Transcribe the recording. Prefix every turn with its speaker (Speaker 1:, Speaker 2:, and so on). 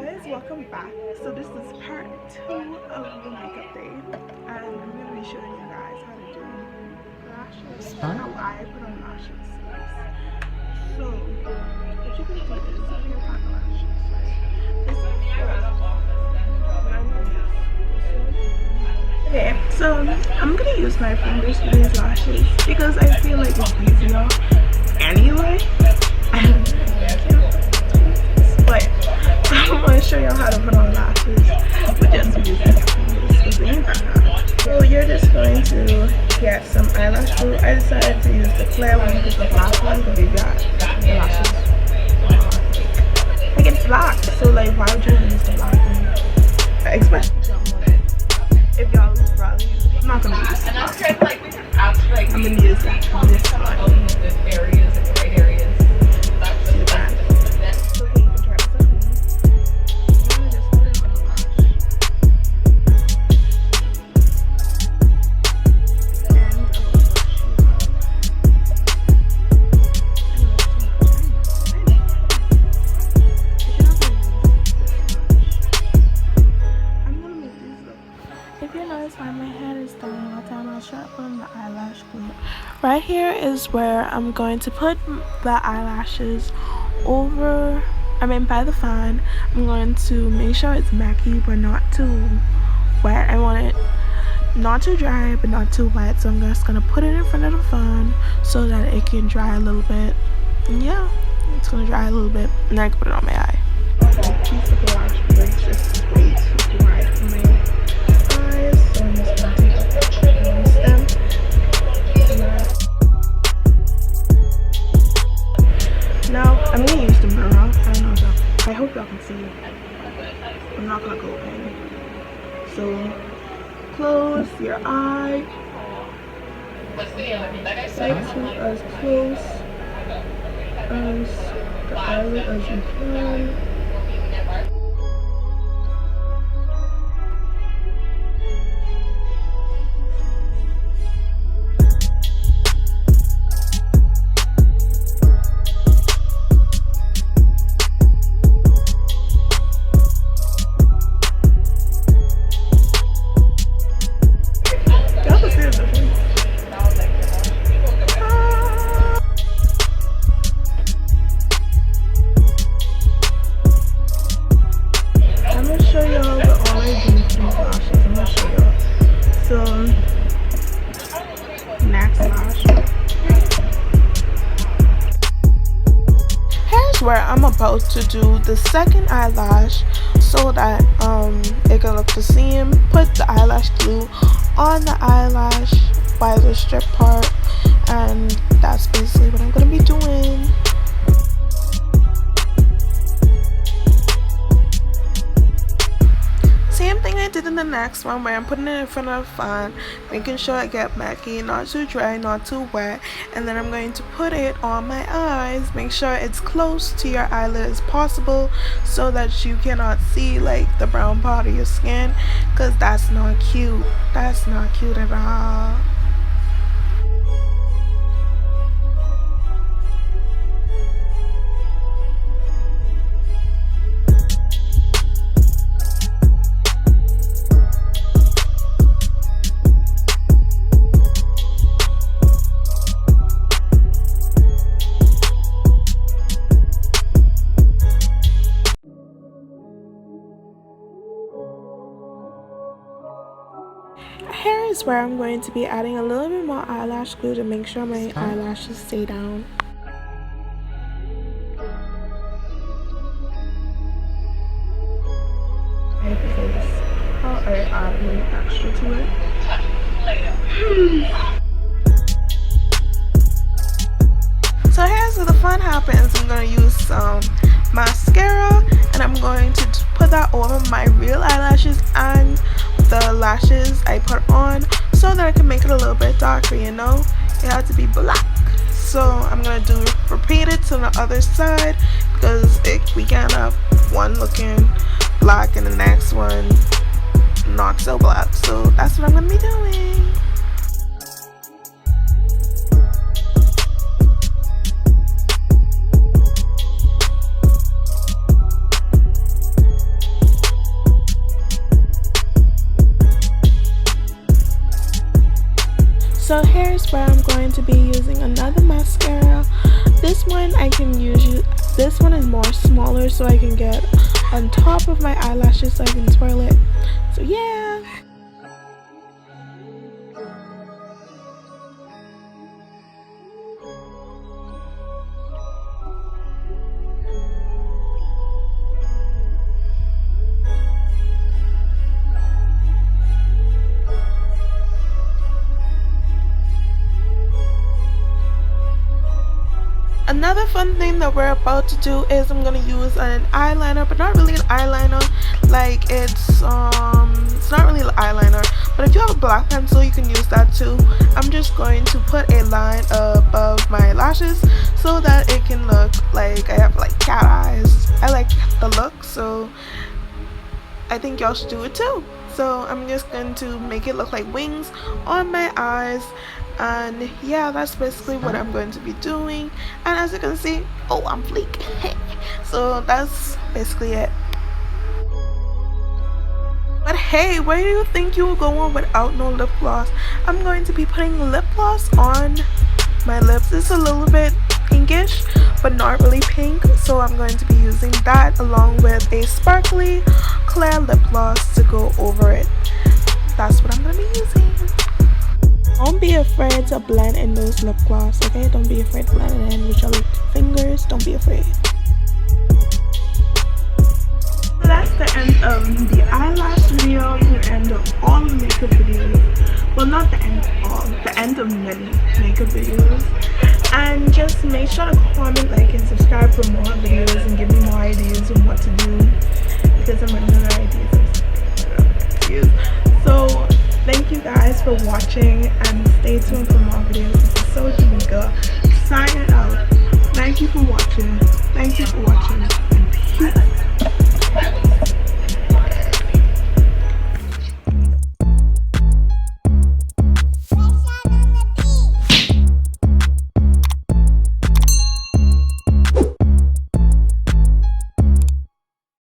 Speaker 1: guys, welcome back. So this is part 2 of the makeup day, and I'm going to be showing you guys how to do lashes, how I put on lashes. So what you're going to do is you're going to pack the lashes, right? This is okay, so I'm going to use my fingers for these lashes because I feel like it's easier anyway. But I'm going to show you how to put on lashes with just using your fingers. So you're just going to get some eyelash glue. I decided to use the clear one because the black one, the big lashes, like it's black. So like, why would you use the black one? Especially if y'all rather use. I'm not gonna use the black one. I'm gonna use this one.
Speaker 2: Areas and gray areas.
Speaker 1: If you notice why my head is done all the time, I'll start putting the eyelash glue. Right here is where I'm going to put the eyelashes over, by the fan. I'm going to make sure it's macky but not too wet. I want it not too dry but not too wet, so I'm just going to put it in front of the fan so that it can dry a little bit. And yeah, it's going to dry a little bit and then I can put it on my eye. Piece of lash braids is way too wide for my eyes, so I'm just going to take a picture of them. Now I'm going to use the mirror. I hope y'all can see it. I'm not going to go in. So close your eye. Try to as close as the eyelid as you can. Where I'm about to do the second eyelash so that it can look the same. Put the eyelash glue on the eyelash by the strip part, and that's basically what I'm gonna be doing. Same thing I did in the next one, where I'm putting it in front of the fan, making sure I get macky, not too dry, not too wet, and then I'm going to put it on my eyes. Make sure it's close to your eyelid as possible so that you cannot see like the brown part of your skin, because that's not cute. That's not cute at all. Here is where I'm going to be adding a little bit more eyelash glue to make sure my eyelashes stay down. How I add a little extra to it. So here's where the fun happens. I'm going to use some mascara and I'm going to put that over my real eyelashes and the lashes I put on so that I can make it a little bit darker, you know? It has to be black. So I'm going to repeat it to the other side because we can't have one looking black and the next one not so black. So that's what I'm going to be doing. so I can get on top of my eyelashes so I can twirl it. So yeah. Another fun thing that we're about to do is I'm gonna use an eyeliner, but not really an eyeliner. Like it's not really an eyeliner, but if you have a black pencil, you can use that too. I'm just going to put a line above my lashes so that it can look like I have like cat eyes. I like the look, so I think y'all should do it too. So I'm just going to make it look like wings on my eyes, and yeah, that's basically what I'm going to be doing. And as you can see, oh, I'm fleek. So that's basically it. But hey, where do you think you will go on without no lip gloss? I'm going to be putting lip gloss on my lips. It's a little bit pinkish, but not really pink, so I'm going to be using that along with a sparkly clear lip gloss to go over it. That's what I'm going to be using. Don't be afraid to blend in those lip gloss, okay? Don't be afraid to blend it in with your fingers. Don't be afraid. So that's the end of the eyelash video, the end of all the makeup videos. Well, not the end of all, the end of many makeup videos. And just make sure to comment, like, and subscribe for more videos and give me more ideas on what to do, because I'm running out of ideas. So thank you guys for watching, and stay tuned for more.